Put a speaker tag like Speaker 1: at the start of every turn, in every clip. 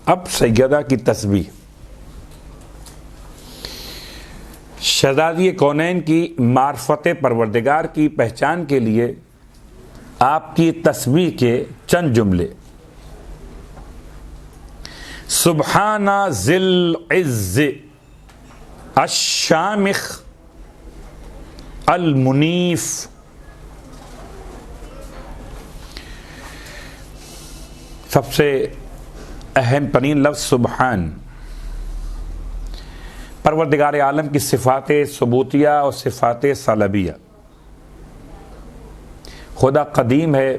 Speaker 1: اب سیدہ کی تسبیح. شہزادی کونین کی معرفت پروردگار کی پہچان کے لیے آپ کی تسبیح کے چند جملے. سبحان ذی العز الشامخ المنیف. سب سے اہم ترین لفظ سبحان پروردگار عالم کی صفات ثبوتیہ اور صفات سلبیہ. خدا قدیم ہے،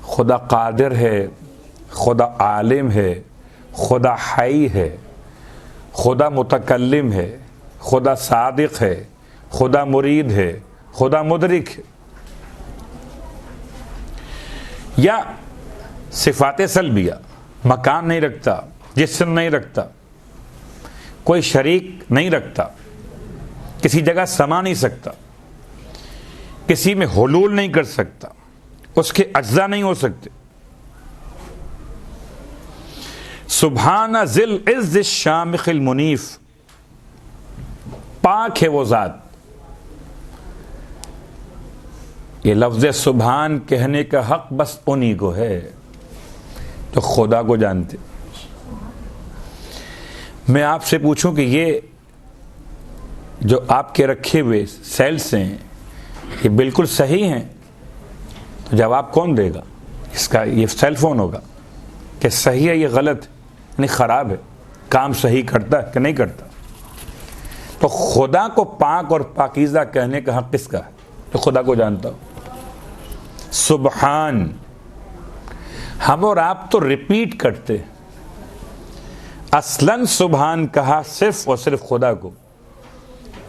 Speaker 1: خدا قادر ہے، خدا عالم ہے، خدا حی ہے، خدا متکلم ہے، خدا صادق ہے، خدا مرید ہے، خدا مدرک ہے. یا صفات سلبیہ، مکان نہیں رکھتا، جسم نہیں رکھتا، کوئی شریک نہیں رکھتا، کسی جگہ سما نہیں سکتا، کسی میں حلول نہیں کر سکتا، اس کے اجزاء نہیں ہو سکتے. سبحان ذی العز الشامخ المنیف. پاک ہے وہ ذات. یہ لفظ سبحان کہنے کا حق بس انہی کو ہے جو خدا کو جانتے. میں آپ سے پوچھوں کہ یہ جو آپ کے رکھے ہوئے سیلز ہیں یہ بالکل صحیح ہیں تو جواب کون دے گا؟ اس کا یہ سیل فون ہوگا کہ صحیح ہے، یہ غلط یعنی خراب ہے، کام صحیح کرتا ہے کہ نہیں کرتا. تو خدا کو پاک اور پاکیزہ کہنے کا حق کس کا ہے؟ تو خدا کو جانتا ہو. سبحان. ہم اور آپ تو ریپیٹ کرتے، اصلاً سبحان کہا صرف اور صرف خدا کو،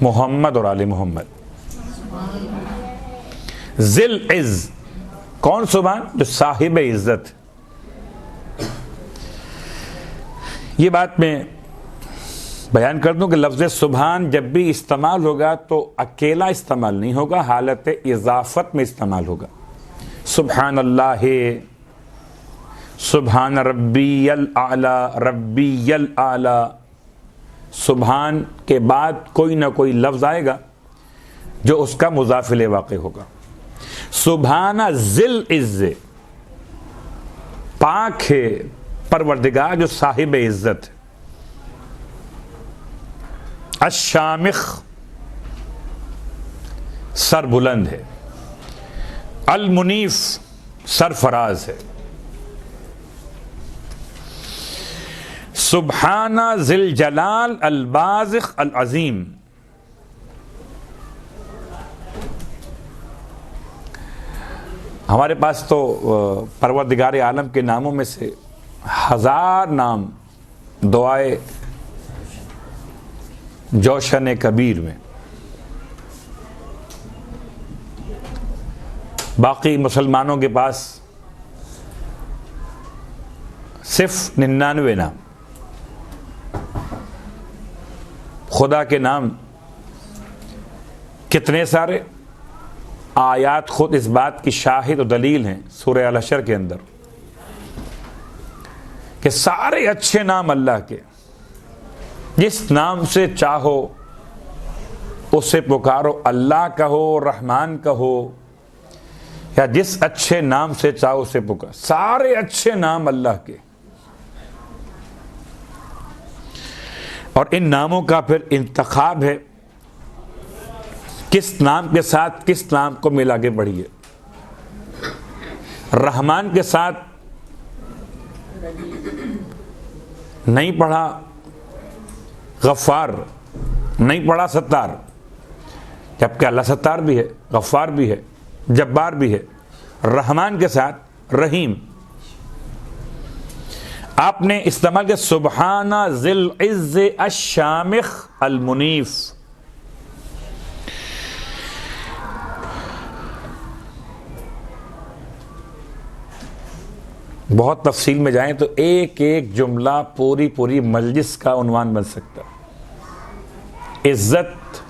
Speaker 1: محمد اور آل محمد. ذی العز. کون سبحان؟ جو صاحب عزت. یہ بات میں بیان کر دوں کہ لفظ سبحان جب بھی استعمال ہوگا تو اکیلا استعمال نہیں ہوگا، حالت اضافت میں استعمال ہوگا. سبحان اللہ، سبحان ربی الاعلی، ربی الاعلی. سبحان کے بعد کوئی نہ کوئی لفظ آئے گا جو اس کا مضاف الیہ واقع ہوگا. سبحان ذی العز. پاک ہے پروردگار جو صاحب عزت. الشامخ سر بلند ہے. المنیف سرفراز ہے. سبحان ذی الجلال البازخ العظیم. ہمارے پاس تو پروردگار عالم کے ناموں میں سے 1000 نام دعائے جوشن کبیر میں. باقی مسلمانوں کے پاس صرف 99 نام. خدا کے نام کتنے سارے. آیات خود اس بات کی شاہد و دلیل ہیں سورہ الحشر کے اندر کہ سارے اچھے نام اللہ کے، جس نام سے چاہو اسے پکارو، اللہ کہو، رحمان کہو، یا جس اچھے نام سے چاہو اسے پکارو. سارے اچھے نام اللہ کے. اور ان ناموں کا پھر انتخاب ہے کس نام کے ساتھ کس نام کو ملا کے پڑھیے. رحمان کے ساتھ نہیں پڑھا غفار، نہیں پڑھا ستار، جبکہ اللہ ستار بھی ہے، غفار بھی ہے، جبار بھی ہے. رحمان کے ساتھ رحیم. آپ نے استعمال کیا سبحان ذی العز الشامخ المنیف. بہت تفصیل میں جائیں تو ایک ایک جملہ پوری مجلس کا عنوان بن سکتا. عزت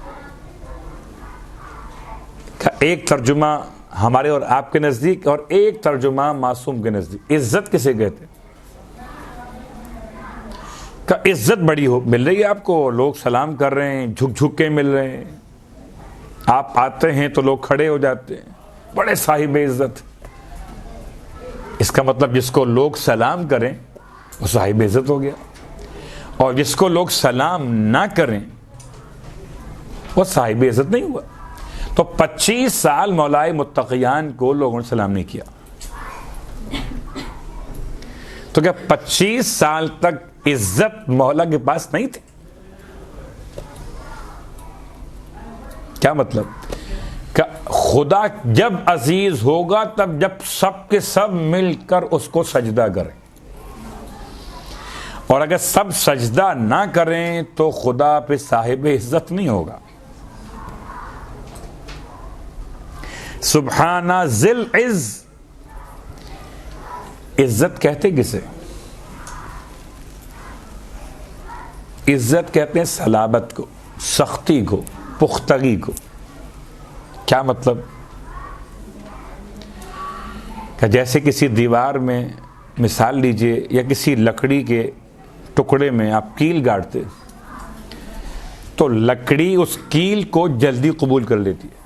Speaker 1: کا ایک ترجمہ ہمارے اور آپ کے نزدیک اور ایک ترجمہ معصوم کے نزدیک. عزت کسے کہتے ہیں؟ کا عزت بڑی مل رہی ہے آپ کو, لوگ سلام کر رہے ہیں, جھک جھک کے مل رہے ہیں, آپ آتے ہیں تو لوگ کھڑے ہو جاتے ہیں, بڑے صاحب عزت. اس کا مطلب جس کو لوگ سلام کریں وہ صاحب عزت ہو گیا, اور جس کو لوگ سلام نہ کریں وہ صاحب عزت نہیں ہوا. تو 25 سال مولائے متقیان کو لوگوں نے سلام نہیں کیا, تو کیا 25 سال تک عزت مولا کے پاس نہیں تھی؟ کیا مطلب؟ کہ خدا جب عزیز ہوگا تب جب سب کے سب مل کر اس کو سجدہ کریں, اور اگر سب سجدہ نہ کریں تو خدا پہ صاحب عزت نہیں ہوگا. سبحانہ ذل عز, عزت کہتے کسے؟ عزت کہتے ہیں صلابت کو, سختی کو, پختگی کو. کیا مطلب؟ کہ جیسے کسی دیوار میں مثال لیجئے یا کسی لکڑی کے ٹکڑے میں آپ کیل گاڑتے تو لکڑی اس کیل کو جلدی قبول کر لیتی ہے,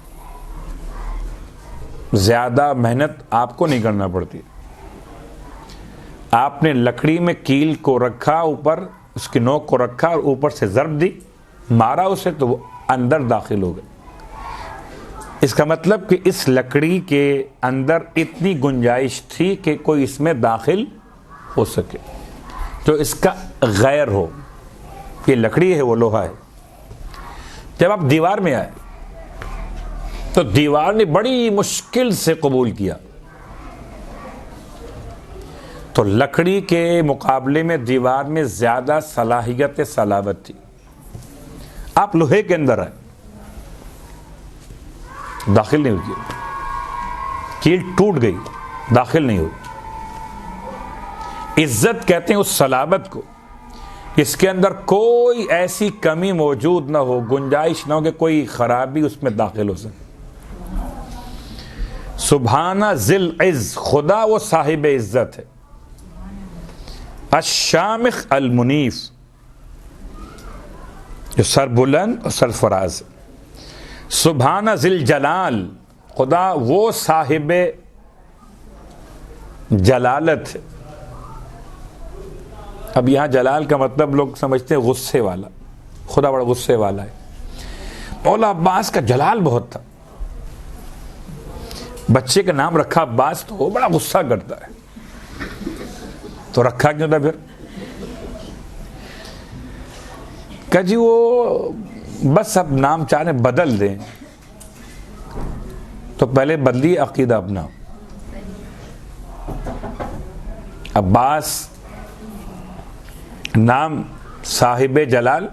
Speaker 1: زیادہ محنت آپ کو نہیں کرنا پڑتی. آپ نے لکڑی میں کیل کو رکھا, اوپر اس کی نوک کو رکھا اور اوپر سے ضرب دی, مارا اسے تو وہ اندر داخل ہو گئے. اس کا مطلب کہ اس لکڑی کے اندر اتنی گنجائش تھی کہ کوئی اس میں داخل ہو سکے, جو اس کا غیر ہو. یہ لکڑی ہے, وہ لوہا ہے. جب آپ دیوار میں آئے تو دیوار نے بڑی مشکل سے قبول کیا, تو لکڑی کے مقابلے میں دیوار میں زیادہ صلاحیت صلابت تھی. آپ لوہے کے اندر آئے, داخل نہیں ہوئی, کیل ٹوٹ گئی, داخل نہیں ہوئی. عزت کہتے ہیں اس صلابت کو اس کے اندر کوئی ایسی کمی موجود نہ ہو, گنجائش نہ ہو کہ کوئی خرابی اس میں داخل ہو سکے. سبحانہ ذل عز, خدا وہ صاحب عزت ہے. الشامخ المنیف, جو سر بلند اور سرفراز ہے. سبحانہ ذل جلال, خدا وہ صاحب جلالت ہے. اب یہاں جلال کا مطلب لوگ سمجھتے ہیں غصے والا, خدا بڑا غصے والا ہے. مولا عباس کا جلال بہت تھا, بچے کا نام رکھا عباس تو وہ بڑا غصہ کرتا ہے, تو رکھا کیوں تھا پھر؟ کہ جی وہ بس اب نام چاہنے بدل دیں, تو پہلے بدلی عقیدہ اپنا. عباس نام صاحب جلال,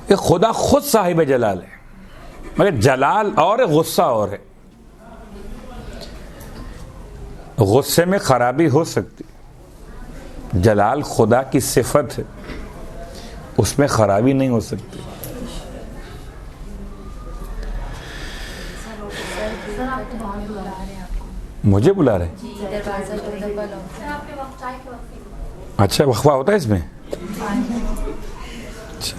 Speaker 1: یہ خدا خود صاحب جلال ہے, مگر جلال اور ہے, غصہ اور ہے. غصے میں خرابی ہو سکتی, جلال خدا کی صفت ہے, اس میں خرابی نہیں ہو سکتی. مجھے بلا رہے ہیں؟ اچھا, وقفہ ہوتا ہے اس میں؟ اچھا,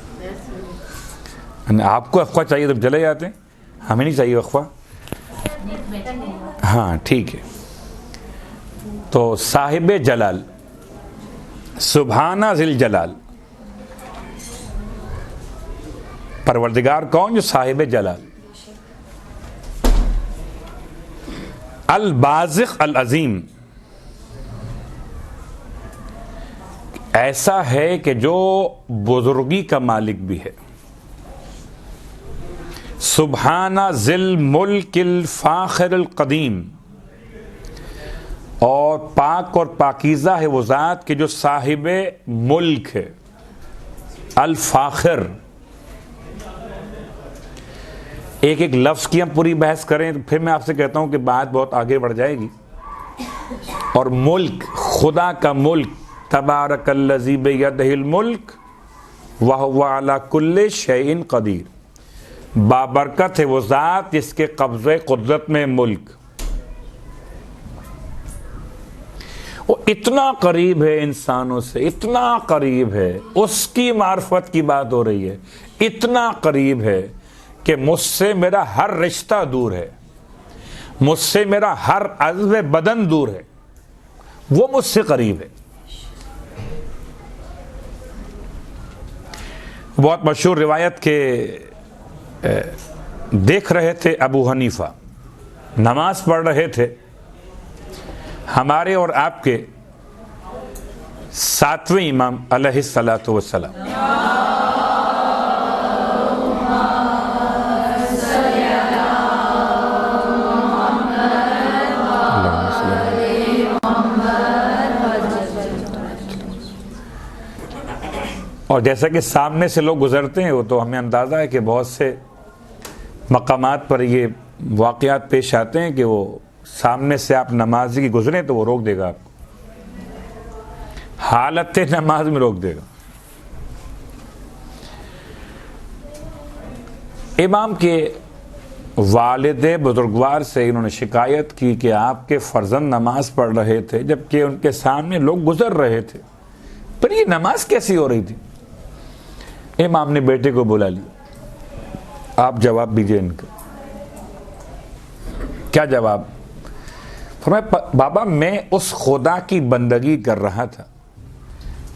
Speaker 1: آپ کو وقفہ چاہیے تو چلے جاتے ہیں, ہمیں نہیں چاہیے وقفہ. ہاں ٹھیک ہے. تو صاحب جلال, سبحانہ ذل جلال, پروردگار کون؟ جو صاحب جلال. البازق العظیم, ایسا ہے کہ جو بزرگی کا مالک بھی ہے. سبحانہ ذل ملک الفاخر القدیم, اور پاک اور پاکیزہ ہے وہ ذات کہ جو صاحب ملک ہے. الفاخر, ایک ایک لفظ کی ہم پوری بحث کریں تو پھر میں آپ سے کہتا ہوں کہ بات بہت آگے بڑھ جائے گی. اور ملک, خدا کا ملک, تبارک الذی بیدہ الملک وہو علی کل شیء قدیر, بابرکت ہے وہ ذات جس کے قبضے قدرت میں ملک. وہ اتنا قریب ہے انسانوں سے، اتنا قریب ہے، اس کی معرفت کی بات ہو رہی ہے، اتنا قریب ہے کہ مجھ سے میرا ہر رشتہ دور ہے، مجھ سے میرا ہر عضو بدن دور ہے، وہ مجھ سے قریب ہے۔ بہت مشہور روایت کے دیکھ رہے تھے ابو حنیفہ نماز پڑھ رہے تھے، ہمارے اور آپ کے 7ویں امام علیہ الصلاۃ والسلام، اور جیسا کہ سامنے سے لوگ گزرتے ہیں وہ تو ہمیں اندازہ ہے کہ بہت سے مقامات پر یہ واقعات پیش آتے ہیں کہ وہ سامنے سے آپ نمازی کی گزریں تو وہ روک دے گا، آپ کو حالت نماز میں روک دے گا۔ امام کے والد بزرگوار سے انہوں نے شکایت کی کہ آپ کے فرزند نماز پڑھ رہے تھے جبکہ ان کے سامنے لوگ گزر رہے تھے، پر یہ نماز کیسی ہو رہی تھی؟ امام نے بیٹے کو بلا لیا، آپ جواب دیجئے ان کا۔ کیا جواب؟ فرمایا بابا میں اس خدا کی بندگی کر رہا تھا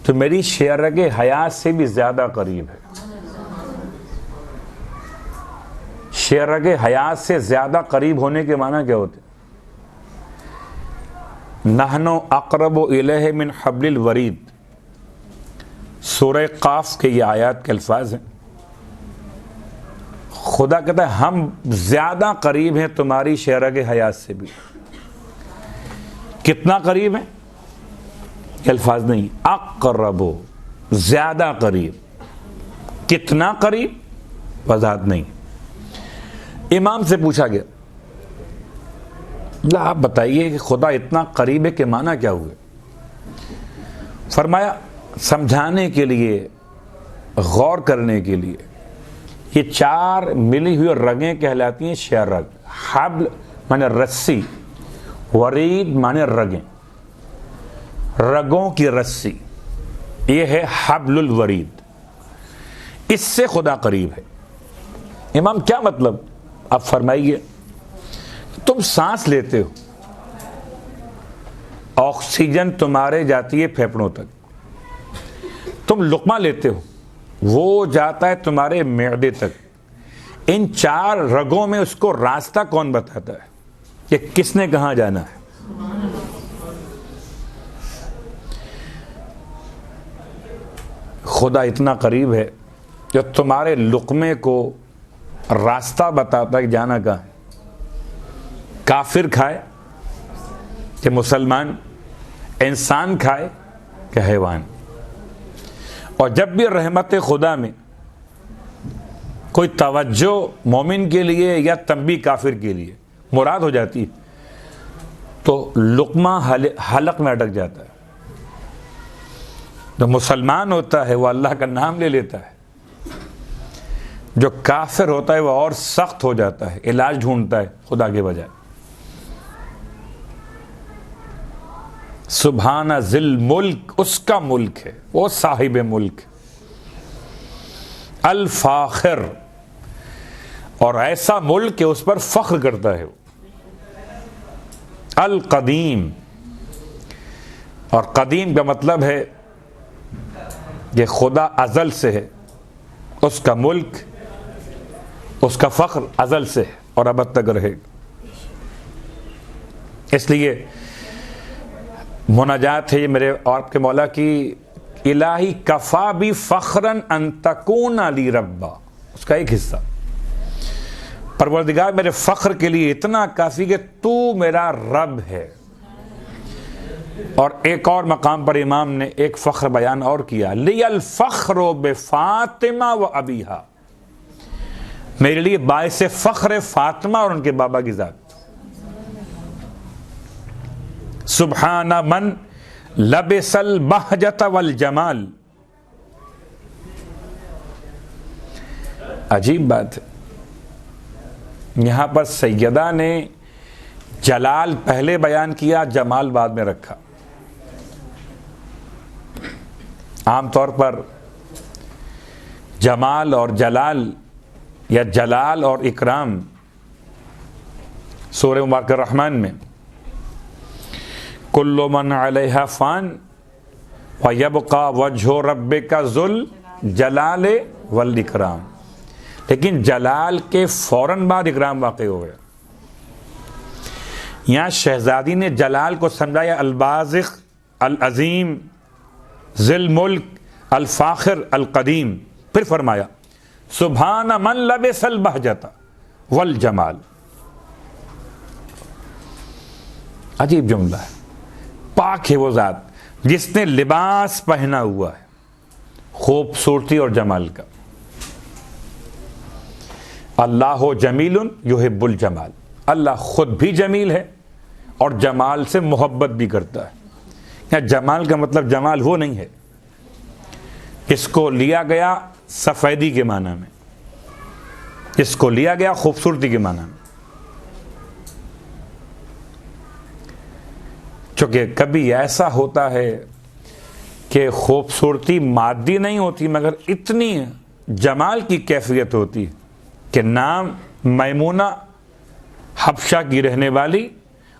Speaker 1: تو میری شرگ حیات سے بھی زیادہ قریب ہے۔ شرگ حیات سے زیادہ قریب ہونے کے معنی کیا ہوتے؟ نحن اقرب الیہ من حبل الورید، سورہ قاف کے یہ آیات کے الفاظ ہیں۔ خدا کہتا ہے ہم زیادہ قریب ہیں تمہاری شرگ حیات سے بھی۔ کتنا قریب ہیں؟ یہ الفاظ نہیں، اقرب، زیادہ قریب، کتنا قریب وضاحت نہیں۔ امام سے پوچھا گیا آپ بتائیے کہ خدا اتنا قریب ہے کہ معنی کیا ہوئے؟ فرمایا سمجھانے کے لیے، غور کرنے کے لیے، یہ 4 ملی ہوئی رگیں کہلاتی ہیں شرگ۔ حبل مانے رسی، ورید مانے رگیں، رگوں کی رسی، یہ ہے حبل الورید، اس سے خدا قریب ہے۔ امام کیا مطلب؟ آپ فرمائیے تم سانس لیتے ہو، آکسیجن تمہارے جاتی ہے پھیپھڑوں تک، تم لقمہ لیتے ہو وہ جاتا ہے تمہارے معدے تک، ان 4 رگوں میں اس کو راستہ کون بتاتا ہے کہ کس نے کہاں جانا ہے؟ خدا اتنا قریب ہے جو تمہارے لقمے کو راستہ بتاتا ہے کہ جانا کہاں ہے۔ کافر کھائے کہ مسلمان، انسان کھائے کہ حیوان، اور جب بھی رحمت خدا میں کوئی توجہ مومن کے لیے یا تنبیہ کافر کے لیے مراد ہو جاتی تو لقمہ حلق میں اٹک جاتا ہے۔ جو مسلمان ہوتا ہے وہ اللہ کا نام لے لیتا ہے، جو کافر ہوتا ہے وہ اور سخت ہو جاتا ہے، علاج ڈھونڈتا ہے خدا کے بجائے۔ سبحان ذی الملک، اس کا ملک ہے، وہ صاحب ملک، الفاخر، اور ایسا ملک کہ اس پر فخر کرتا ہے وہ، القدیم، اور قدیم کا مطلب ہے کہ خدا ازل سے ہے، اس کا ملک، اس کا فخر ازل سے ہے اور ابد تک رہے گا۔ اس لیے مناجات ہے یہ میرے اور آپ کے مولا کی، الہی کفا بھی فخرن ان تکون لی ربا، اس کا ایک حصہ، پروردگار میرے فخر کے لیے اتنا کافی کہ تو میرا رب ہے۔ اور ایک اور مقام پر امام نے ایک فخر بیان اور کیا، لی الفخر بفاطمہ و ابیہا، میرے لیے باعث فخر فاطمہ اور ان کے بابا کی ذات۔ سبحان من لبس البہجۃ والجمال، عجیب بات ہے، یہاں پر سیدہ نے جلال پہلے بیان کیا، جمال بعد میں رکھا۔ عام طور پر جمال اور جلال یا جلال اور اکرام سورہ مبارکہ الرحمن میں کل من علیہا فان ویبقى وجہ ربک ذو الجلال والاکرام، لیکن جلال کے فوراً بعد اکرام واقع ہو گیا۔ یہاں شہزادی نے جلال کو سمجھایا البازخ، العظیم، ذی الملک، الفاخر، القدیم، پھر فرمایا سبحان من لبس البہجۃ والجمال۔ عجیب جملہ ہے، پاک ہے وہ ذات جس نے لباس پہنا ہوا ہے خوبصورتی اور جمال کا۔ اللہ جمیل یحب الجمال، اللہ خود بھی جمیل ہے اور جمال سے محبت بھی کرتا ہے۔ یا جمال کا مطلب جمال وہ نہیں ہے اس کو لیا گیا سفیدی کے معنی میں، اس کو لیا گیا خوبصورتی کے معنی میں، چونکہ کبھی ایسا ہوتا ہے کہ خوبصورتی مادی نہیں ہوتی مگر اتنی جمال کی کیفیت ہوتی ہے کہ نام میمونہ حبشہ کی رہنے والی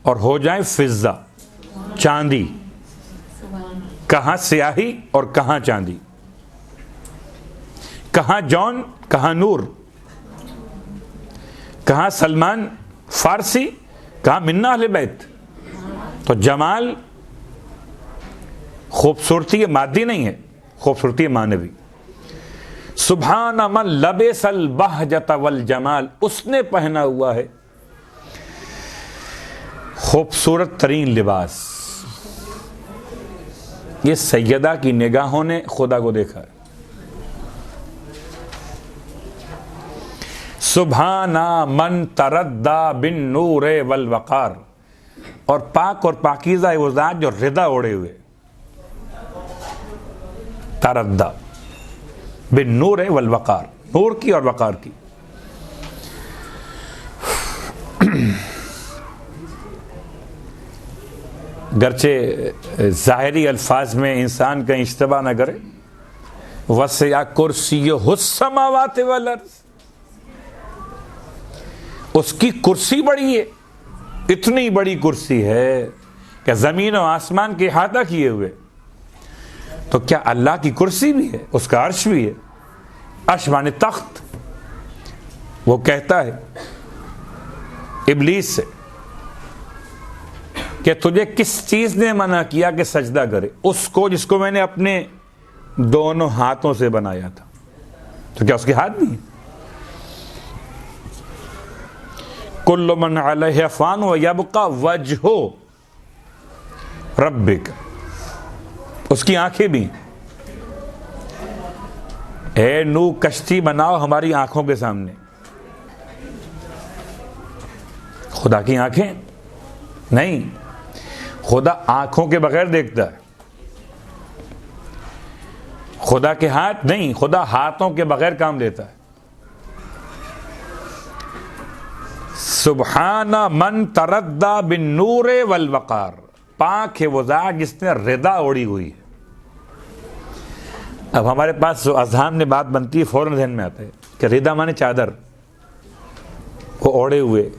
Speaker 1: اور ہو جائیں فضہ، چاندی، کہاں سیاہی اور کہاں چاندی، کہاں جون کہاں نور، کہاں سلمان فارسی کہاں من اہل بیت۔ تو جمال خوبصورتی مادی نہیں ہے، خوبصورتی معنوی۔ سبحان من لبس البہجۃ والجمال، اس نے پہنا ہوا ہے خوبصورت ترین لباس۔ یہ سیدہ کی نگاہوں نے خدا کو دیکھا ہے۔ سبحان من تردى بالنور والوقار، اور پاک اور پاکیزہ ہے وہ ذات جو رضا اوڑے ہوئے، تردہ بالنور والوقار، نور کی اور وقار کی۔ گرچہ ظاہری الفاظ میں انسان کہیں اشتباہ نہ کرے، وسع کرسیہ السماوات والارض، اس کی کرسی بڑی ہے، اتنی بڑی کرسی ہے کہ زمین و آسمان کے احاطہ کیے ہوئے۔ تو کیا اللہ کی کرسی بھی ہے، اس کا عرش بھی ہے، عرش معنی تخت۔ وہ کہتا ہے ابلیس سے کہ تجھے کس چیز نے منع کیا کہ سجدہ کرے؟ اس کو جس کو میں نے اپنے دونوں ہاتھوں سے بنایا تھا۔ تو کیا اس کے ہاتھ بھی ہیں؟ کل من علیہ فان ویبقى وجہ ربک، اس کی آنکھیں بھی۔ اے نو کشتی بناؤ ہماری آنکھوں کے سامنے، خدا کی آنکھیں نہیں، خدا آنکھوں کے بغیر دیکھتا ہے۔ خدا کے ہاتھ نہیں، خدا ہاتھوں کے بغیر کام لیتا ہے۔ سبحان من تردى بالنور والوقار، پاک ہے وہ ذات جس نے رضا اوڑی ہوئی ہے۔ اب ہمارے پاس جو اذہان میں بات بنتی ہے فوراً ذہن میں آتا ہے کہ رضا مانے چادر، وہ اوڑے ہوئے۔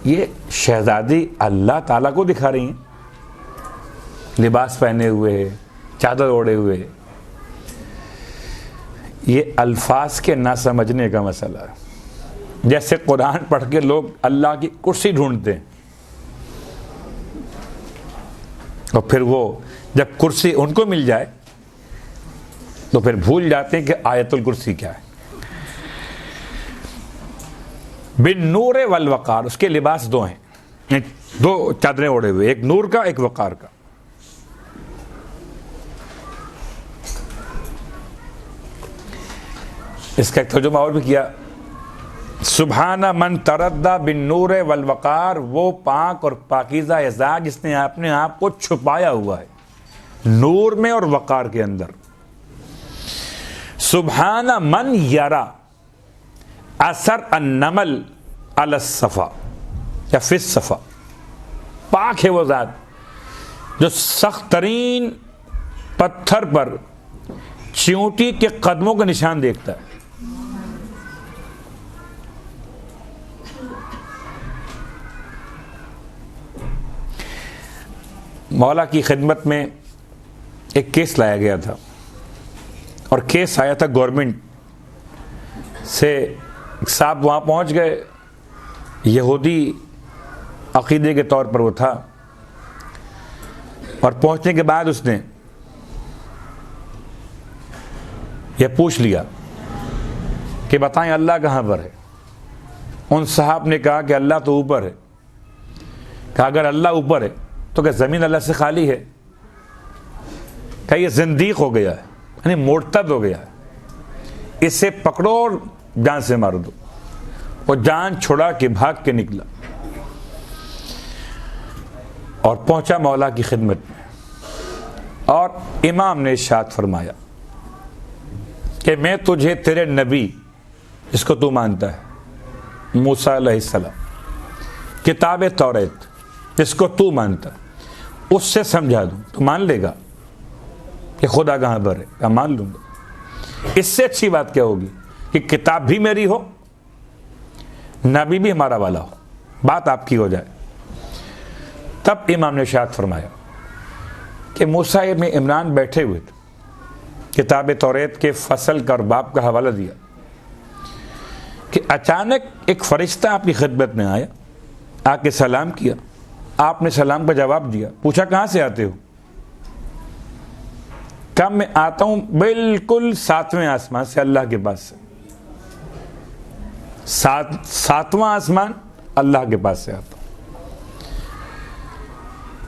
Speaker 1: یہ شہزادی اللہ تعالیٰ کو دکھا رہی ہیں، لباس پہنے ہوئے، چادر اوڑے ہوئے۔ یہ الفاظ کے نہ سمجھنے کا مسئلہ ہے۔ جیسے قرآن پڑھ کے لوگ اللہ کی کرسی ڈھونڈتے ہیں اور پھر وہ جب کرسی ان کو مل جائے تو پھر بھول جاتے ہیں کہ آیت الکرسی کیا ہے۔ بالنور والوقار، اس کے لباس دو ہیں، دو چادریں اوڑے ہوئے، ایک نور کا ایک وقار کا۔ اس کا ایک ترجمہ اور بھی کیا، سبحان من تردى بالنور والوقار، وہ پاک اور پاکیزہ ذات جس نے اپنے آپ کو چھپایا ہوا ہے نور میں اور وقار کے اندر۔ سبحان من یرا اثر النمل علی الصفا یا فی الصفا، پاک ہے وہ ذات جو سخت ترین پتھر پر چیونٹی کے قدموں کا نشان دیکھتا ہے. مولا کی خدمت میں ایک کیس لایا گیا تھا, اور کیس آیا تھا گورنمنٹ سے. ایک صاحب وہاں پہنچ گئے, یہودی عقیدے کے طور پر وہ تھا, اور پہنچنے کے بعد اس نے یہ پوچھ لیا کہ بتائیں اللہ کہاں پر ہے. ان صاحب نے کہا کہ اللہ تو اوپر ہے. کہا اگر اللہ اوپر ہے تو کہ زمین اللہ سے خالی ہے؟ کہ یہ زندیق ہو گیا ہے, یعنی مرتد ہو گیا ہے, اسے پکڑو اور جان سے مار دو. وہ جان چھڑا کے بھاگ کے نکلا اور پہنچا مولا کی خدمت میں, اور امام نے ارشاد فرمایا کہ میں تجھے تیرے نبی جس کو تو مانتا ہے موسیٰ علیہ السلام, کتاب توریت جس کو تو مانتا ہے, اس سے سمجھا دوں تو مان لے گا کہ خدا کہاں پر ہے؟ کہا مان لوں گا. اس سے اچھی بات کیا ہوگی کہ کتاب بھی میری ہو, نبی بھی ہمارا والا ہو, بات آپ کی ہو جائے. تب امام نے ارشاد فرمایا کہ موسیٰ ابن عمران بیٹھے ہوئے تھے, کتاب توریت کے فصل کا اور باب کا حوالہ دیا کہ اچانک ایک فرشتہ آپ کی خدمت میں آیا, آ کے سلام کیا. آپ نے سلام کا جواب دیا. پوچھا کہاں سے آتے ہو؟ کہا میں آتا ہوں بالکل 7ویں آسمان سے, اللہ کے پاس سے. 7واں آسمان اللہ کے پاس سے آتا ہوں.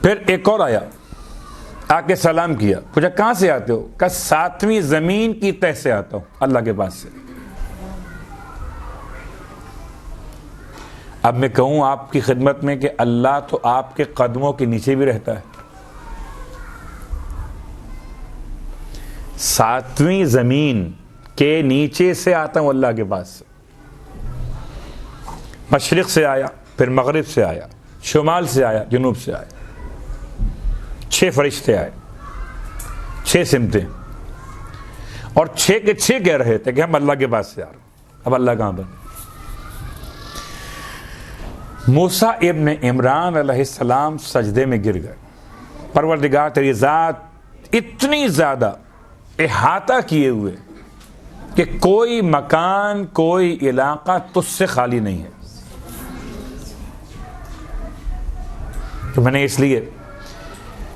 Speaker 1: پھر ایک اور آیا, آ کے سلام کیا. پوچھا کہاں سے آتے ہو؟ کہا 7ویں زمین کی تہ سے آتا ہوں, اللہ کے پاس سے. اب میں کہوں آپ کی خدمت میں کہ اللہ تو آپ کے قدموں کے نیچے بھی رہتا ہے. 7ویں زمین کے نیچے سے آتا ہوں اللہ کے پاس سے. مشرق سے آیا, پھر مغرب سے آیا, شمال سے آیا, جنوب سے آیا. 6 فرشتے آئے, 6 سمتیں, اور 6 کے 6 کہہ رہے تھے کہ ہم اللہ کے پاس سے آ رہے ہیں. اب اللہ کہاں پر؟ موسیٰ ابن عمران علیہ السلام سجدے میں گر گئے. پروردگار تیری ذات اتنی زیادہ احاطہ کیے ہوئے کہ کوئی مکان, کوئی علاقہ تجھ سے خالی نہیں ہے. تو میں نے اس لیے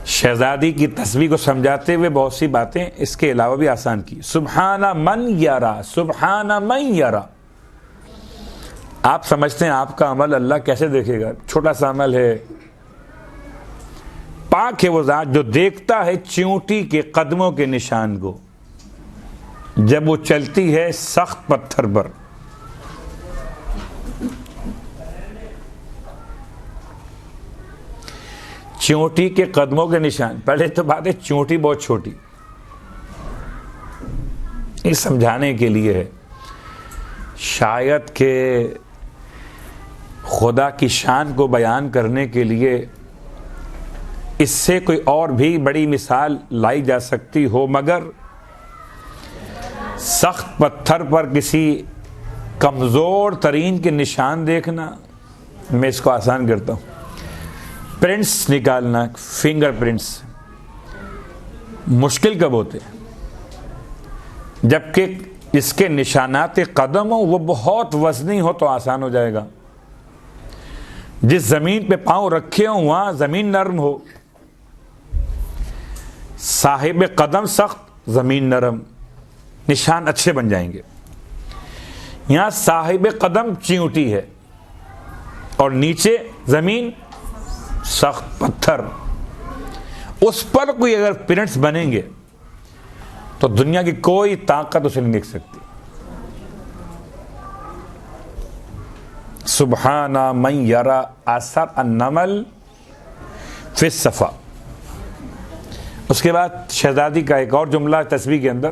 Speaker 1: شہزادی کی تسبیح کو سمجھاتے ہوئے بہت سی باتیں اس کے علاوہ بھی آسان کی. سبحان من یرا, سبحان من یرا. آپ سمجھتے ہیں آپ کا عمل اللہ کیسے دیکھے گا؟ چھوٹا سا عمل ہے. پاک ہے وہ ذات جو دیکھتا ہے چیونٹی کے قدموں کے نشان کو جب وہ چلتی ہے سخت پتھر پر. چیونٹی کے قدموں کے نشان. پہلے تو بات ہے چیونٹی بہت چھوٹی, یہ سمجھانے کے لیے ہے. شاید کہ خدا کی شان کو بیان کرنے کے لیے اس سے کوئی اور بھی بڑی مثال لائی جا سکتی ہو, مگر سخت پتھر پر کسی کمزور ترین کے نشان دیکھنا میں اس کو آسان کرتا ہوں. پرنٹس نکالنا, فنگر پرنٹس مشکل کب ہوتے ہیں؟ جبکہ اس کے نشانات قدم ہو وہ بہت وزنی ہو تو آسان ہو جائے گا. جس زمین پہ پاؤں رکھے ہوں وہاں زمین نرم ہو. صاحب قدم سخت, زمین نرم, نشان اچھے بن جائیں گے. یہاں صاحب قدم چیونٹی ہے اور نیچے زمین سخت پتھر. اس پر کوئی اگر پرنٹس بنیں گے تو دنیا کی کوئی طاقت اسے نہیں دیکھ سکتی. سبحان من یرا اثر النمل فی الصفا. اس کے بعد شہزادی کا ایک اور جملہ تسبیح کے اندر,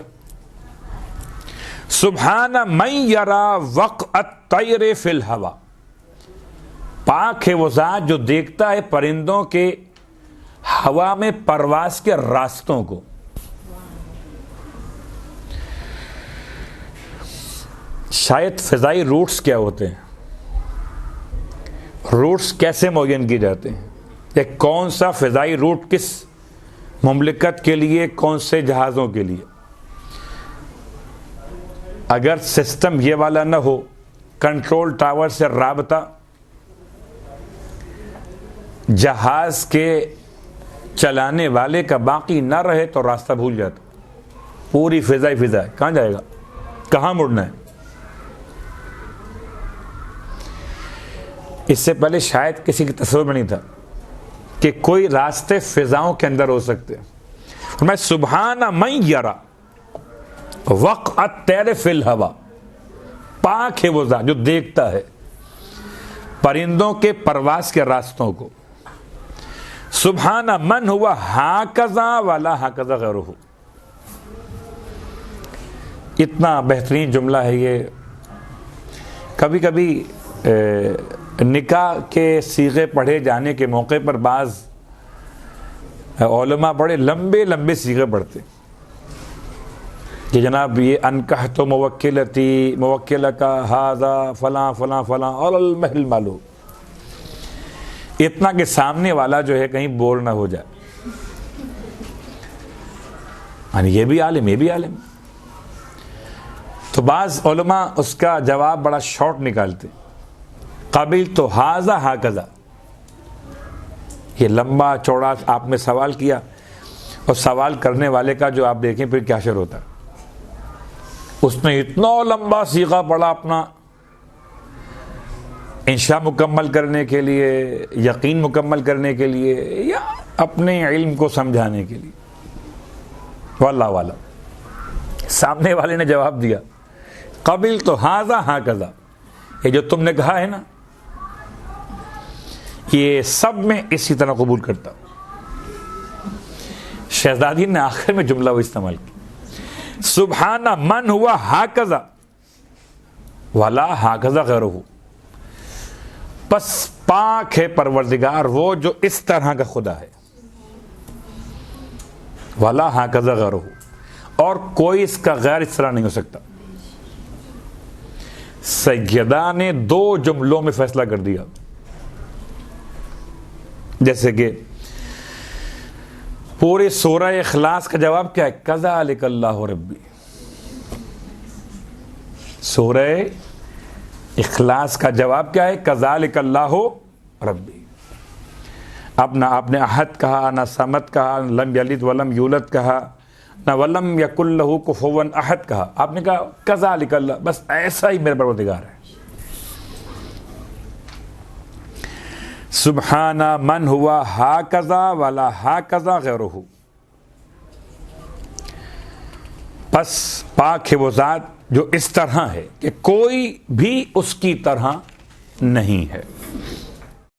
Speaker 1: سبحان من یرا وقع الطیر فی الہوا. پاک ہے وہ ذات جو دیکھتا ہے پرندوں کے ہوا میں پرواز کے راستوں کو. شاید فضائی روٹس کیا ہوتے ہیں، روٹس کیسے معین کیے جاتے ہیں، ایک کون سا فضائی روٹ کس مملکت کے لیے، کون سے جہازوں کے لیے. اگر سسٹم یہ والا نہ ہو، کنٹرول ٹاور سے رابطہ جہاز کے چلانے والے کا باقی نہ رہے تو راستہ بھول جاتا. پوری فضا ہے، کہاں جائے گا، کہاں مڑنا ہے. اس سے پہلے شاید کسی کی تصور میں نہیں تھا کہ کوئی راستے فضاؤں کے اندر ہو سکتے. میں سبحان من یرا وقع الطیر فی الہوا، پاک ہے وہ ذات جو دیکھتا ہے پرندوں کے پرواز کے راستوں کو. سبحان من ہوا ہاکذا ولا ہاکذا غیرہ. اتنا بہترین جملہ ہے یہ. کبھی کبھی نکاح کے صیغے پڑھے جانے کے موقع پر بعض علماء بڑے لمبے لمبے صیغے پڑھتے کہ جناب یہ انکحت موکلتی موکلہ کا ہذا فلاں فلاں فلاں اور المہل مالو، اتنا کہ سامنے والا جو ہے کہیں بور نہ ہو جائے. یعنی یہ بھی عالم یہ بھی عالم. تو بعض علماء اس کا جواب بڑا شارٹ نکالتے، قابل تو ہاذا ہاکذا. یہ لمبا چوڑا آپ نے سوال کیا اور سوال کرنے والے کا جو آپ دیکھیں پھر کیا شر ہوتا. اس نے اتنا لمبا صیغہ پڑھا اپنا انشاء مکمل کرنے کے لیے، یقین مکمل کرنے کے لیے، یا اپنے علم کو سمجھانے کے لیے. واللہ والا سامنے والے نے جواب دیا قبل تو ہاذا ہاکذا، یہ جو تم نے کہا ہے نا یہ سب میں اسی طرح قبول کرتا ہوں. شہزادی نے آخر میں جملہ وہ استعمال کیا، سبحان من ہوا ہاکذا ولا ہاکذا غیرہ. پس پاک ہے پروردگار وہ جو اس طرح کا خدا ہے، ولا ہاکذا غیرہ، اور کوئی اس کا غیر اس طرح نہیں ہو سکتا. سیدہ نے 2 جملوں میں فیصلہ کر دیا، جیسے کہ پورے سورہ اخلاص کا جواب کیا ہے، کذالک اللہ ربی. سورہ اخلاص کا جواب کیا ہے، کذالک اللہ ربی. اب نہ آپ نے احد کہا، نہ صمد کہا، لم یلد ولم یولد کہا، نہ ولم یکن لہ کفوا احد کہا. آپ نے کہا کذالک اللہ، بس ایسا ہی میرا پروردگار ہے. سبحان من ہوا ہاکذا ولا ہاکذا غیرہ. پس پاک ہے وہ ذات جو اس طرح ہے کہ کوئی بھی اس کی طرح نہیں ہے.